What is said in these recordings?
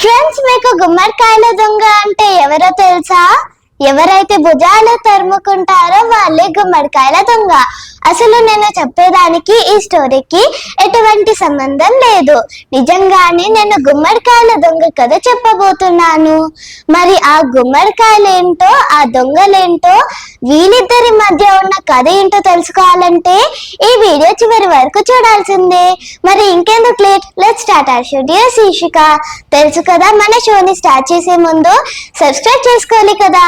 Friends, మీకు గుమ్మడికాయల దొంగ అంటే ఎవరో తెలుసా? ఎవరైతే భుజాలు తరుముకుంటారో వాళ్ళే గుమ్మడికాయల దొంగ. అసలు నేను చెప్పేదానికి ఈ స్టోరీకి ఎటువంటి సంబంధం లేదు. నిజంగానే నేను గుమ్మడికాయల దొంగ కథ చెప్పబోతున్నాను. మరి ఆ గుమ్మడికాయలేంటో, ఆ దొంగలేంటో, వీళ్ళిద్దరి మధ్య ఉన్న కథ ఏంటో తెలుసుకోవాలంటే ఈ వీడియో చివరి వరకు చూడాల్సిందే. మరి ఇంకెందుకు late, let's start our show. Dear శీర్షిక, తెలుసు కదా మన షోని స్టార్ట్ చేసే ముందు సబ్స్క్రైబ్ చేసుకోవాలి కదా.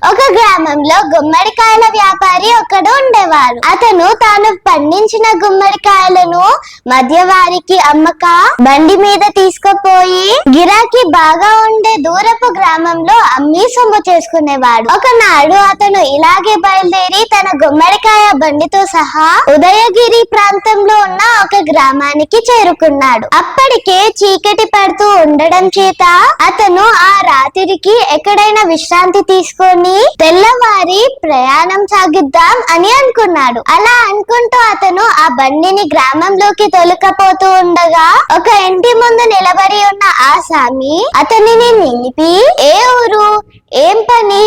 ఒక గ్రామంలో గుమ్మడికాయల వ్యాపారి ఒకడు ఉండేవాడు. అతను తాను పండించిన గుమ్మడికాయలను మధ్యవారికి అమ్మక బండి మీద తీసుకుపోయి గిరాకీ బాగా ఉండే దూరపు గ్రామంలో అమ్మి సొమ్ము చేసుకునేవాడు. ఒకనాడు అతను ఇలాగే బయలుదేరి తన గుమ్మడికాయ బండితో సహా ఉదయగిరి ప్రాంతంలో ఉన్న ఒక గ్రామానికి చేరుకున్నాడు. అప్పటికే చీకటి పడుతూ ఉండడం చేత అతను ఆ రాత్రికి ఎక్కడైనా విశ్రాంతి తీసుకొని తెల్లవారి ప్రయాణం సాగిద్దాం అని అనుకున్నాడు. అలా అనుకుంటూ అతను ఆ బండిని గ్రామంలోకి తొలకపోతూ ఉండగా ఒక ఇంటి ముందు నిలబడి ఉన్న ఆ సామి అతనిని నిలిపి, ఏ ఊరు, ఏం పని,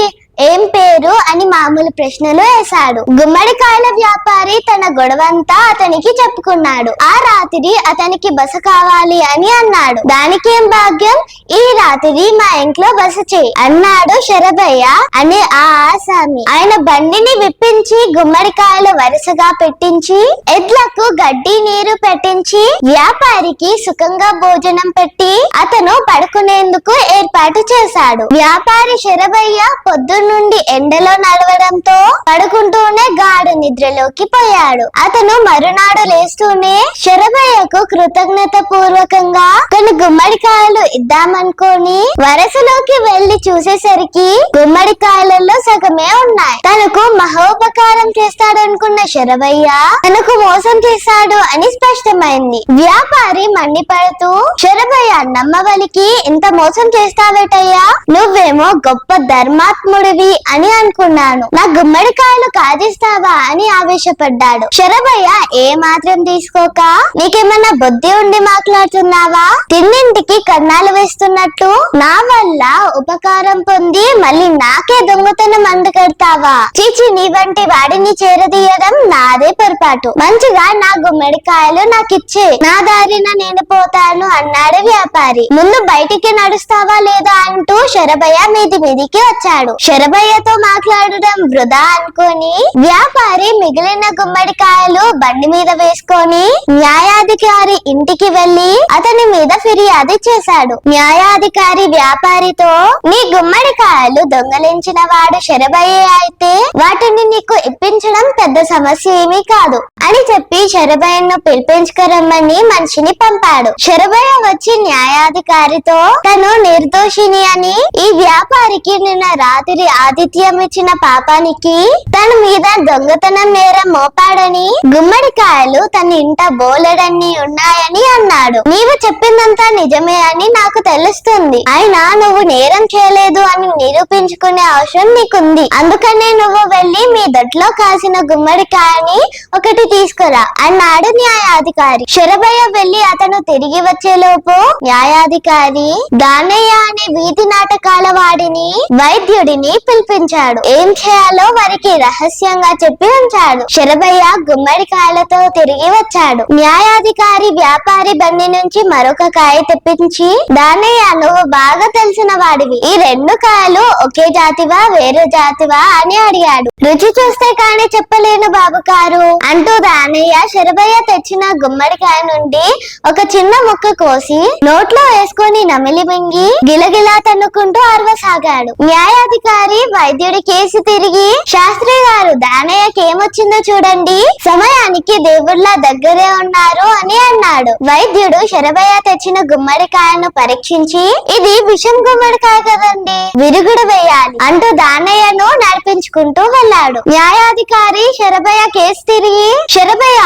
ఏం పేరు అని మామూలు ప్రశ్నలు వేశాడు. గుమ్మడికాయల వ్యాపారి తన గొడవంతా అతనికి చెప్పుకున్నాడు. ఆ రాత్రి అతనికి బస కావాలి అని అన్నాడు. దానికేం భాగ్యం, ఈ రాత్రి మా ఇంట్లో బస చేయి అన్నాడు శరభయ్య అనే ఆ ఆసామి. ఆయన బండిని విప్పించి గుమ్మడికాయలు వరుసగా పెట్టించి ఎడ్లకు గడ్డి నీరు పెట్టించి వ్యాపారికి సుఖంగా భోజనం పెట్టి అతను పడుకునేందుకు ఏర్పాటు చేశాడు. వ్యాపారి శరభయ్య పొద్దు నుండి ఎండలో నడవడంతో పడుకుంటూనే గాఢ నిద్రలోకి పోయాడు. అతను మరునాడు లేస్తూనే శరభయ్యకు కృతజ్ఞత పూర్వకంగా కొన్ని గుమ్మడికాయలు ఇద్దామనుకొని వరసలోకి వెళ్లి చూసేసరికి గుమ్మడికాయలలో సగమే ఉన్నాయి. తనకు మహోపకారం చేస్తాడనుకున్న శరభయ్య తనకు మోసం చేశాడు అని స్పష్టమైంది. వ్యాపారి మండిపడుతూ, శరభయ్య, నమ్మవలికి ఇంత మోసం చేస్తావేటయ్యా, నువ్వేమో గొప్ప ధర్మాత్ముడివి అని అనుకున్నాను, నా గుమ్మడికాయలు కాజేస్తావా అని ఆవేశపడ్డాడు. శరభయ్య ఏ మాత్రం తీసుకోక, నీకేమన్నా బుద్ధి ఉండి మాట్లాడుతున్నావా, తిన్నింటికి కన్నాలు వేస్తున్నట్టు నా వల్ల ఉపకారం పొంది మళ్ళీ నాకే దొంగతనం అందుకడతావా, చీచి, నీ వంటి వాడిని చేరదీయడం నాదే పొరపాటు, మంచిగా నా గుమ్మడికాయలు నాకిచ్చే, నా దారిన నేను పోతాను అన్నాడు వ్యాపారి. ముందు బయటికి నడుస్తావా లేదా అంటూ శరభయ్య మీదికి వచ్చాడు. శరభయ్యతో మాట్లాడడం వృధా అనుకొని వ్యాపారి మిగిలిన గుమ్మడికాయలు బండి మీద వేసుకొని న్యాయాధికారి ఇంటికి వెళ్లి అతని మీద ఫిర్యాదు చేశాడు. న్యాయాధికారి వ్యాపారితో, నీ గుమ్మడికాయలు దొంగలించిన వాడు శరభయ్య అయితే వాటిని నీకు ఇప్పించడం పెద్ద సమస్య ఏమీ కాదు అని చెప్పి శరభయ్యను పిలిపించుకురమ్మని మనిషిని పంపాడు. శరభయ్య వచ్చి న్యాయాధికారితో తను నిర్దోషిని అని, ఈ వ్యాపారికి నిన్న రాత్రి ఆతిథ్యం ఇచ్చిన పాపానికి తన మీద దొంగతనం నేరం మోపాడని, గుమ్మడికాయలు తన ఇంట బోలెడన్ని ఉన్నాయని అన్నాడు. నీవు చెప్పిందంతా నిజమే అని నాకు తెలుస్తుంది, అయినా నువ్వు నేరం చేయలేదు అని నిరూపించుకునే అవసరం నీకుంది. అందుకనే నువ్వు వెళ్లి మీ దొడ్లో కాసిన గుమ్మడికాయని ఒకటి తీసుకురా అన్నాడు న్యాయాధికారి. శరభయ్య వెళ్లి అతను తిరిగి వచ్చేలోపు న్యాయాధికారి దానయ్య అనే వీధి నాటకాల వాడిని వైద్యుడిని పిలిపించాడు. ఏం చేయాలో వారికి రహస్యంగా చెప్పి ఉంచాడు. శరభయ్య గుమ్మడికాయలతో తిరిగి వచ్చాడు. న్యాయాధికారి వ్యాపారి బండి నుంచి మరొక కాయ తెప్పించి, దానయ్య, నువ్వు బాగా తెలిసిన వాడివి, ఈ రెండు కాయలు ఒకే జాతివా వేరే జాతివా అని అడిగాడు. రుచి చూస్తే కానీ చెప్పలేను బాబుకారు అంటూ దానయ్య శరభయ్య తెచ్చిన గుమ్మడికాయ నుండి ఒక చిన్న ముక్క కోసి నోట్లో వేసుకొని నమిలి మింగి గిలగిలా తన్నుకుంటూ అరవసాగాడు. న్యాయాధికారి వైద్యుడి కేసు తిరిగి, శాస్త్రి గారు, దానయ్యకి ఏమొచ్చిందో చూడండి, సమయానికి దేవుళ్ళ దగ్గరే ఉన్నారు అని అన్నాడు. వైద్యుడు శరభయ్య తెచ్చిన గుమ్మడికాయను పరీక్షించి, ఇది విషం గుమ్మడికాయ కదండి, విరుగుడు వేయాలి అంటూ దానయ్యను నడిపించుకుంటూ వెళ్ళాడు. న్యాయాధికారి శరభయ్య కేసు తిరిగి, శరభయ్య,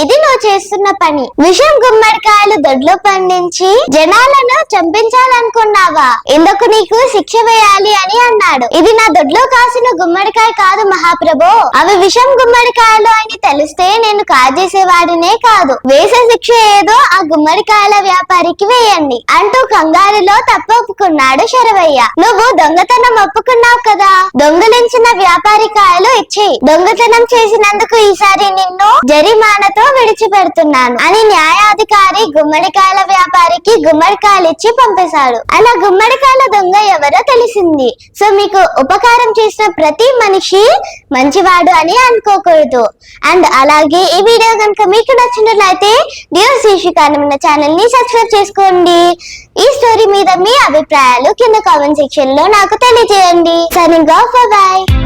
ఇది నువ్వు చేస్తున్న పని. విషం గుమ్మడికాయలు దొడ్లో పండించి జనాలను చంపించాలనుకున్నావా? ఇందుకు నీకు శిక్ష వేయాలి అని అన్నాడు. ఇది నా దొడ్లో కాసిన గుమ్మడికాయ కాదు మహాప్రభు, అవి విషం గుమ్మడికాయలు అని తెలిస్తే నేను కాజేసేవాడినే కాదు. వేసే శిక్ష ఏదో ఆ గుమ్మడికాయల వ్యాపారికి వేయండి అంటూ కంగారులో తప్పొప్పుకున్నాడు శరవయ్య. నువ్వు దొంగతనం ఒప్పుకున్నావు కదా, దొంగలించిన వ్యాపారి కాయలు ఇచ్చేయి. దొంగతనం చేసినందుకు ఈసారి నిన్ను జరిమానాతో విడిచిపెడుతున్నాను అని న్యాయాధికారి గుమ్మడికాయల వ్యాపారికి గుమ్మడికాయలు ఇచ్చి పంపేశాడు. అలా గుమ్మడికాయల దొంగ ఎవరో తెలిసింది. సో మీకు ఉపకారం చేసిన ప్రతి మనిషి మంచివాడు అని అనుకోకూడదు. అండ్ అలాగే ఈ వీడియో కనుక మీకు నచ్చినట్లయితే డియర్ శీర్షికాని మన ఛానల్ ని సబ్స్క్రైబ్ చేసుకోండి. ఈ స్టోరీ మీద మీ అభిప్రాయాలు కింద కామెంట్ సెక్షన్ లో నాకు తెలియజేయండి. Signing off, by.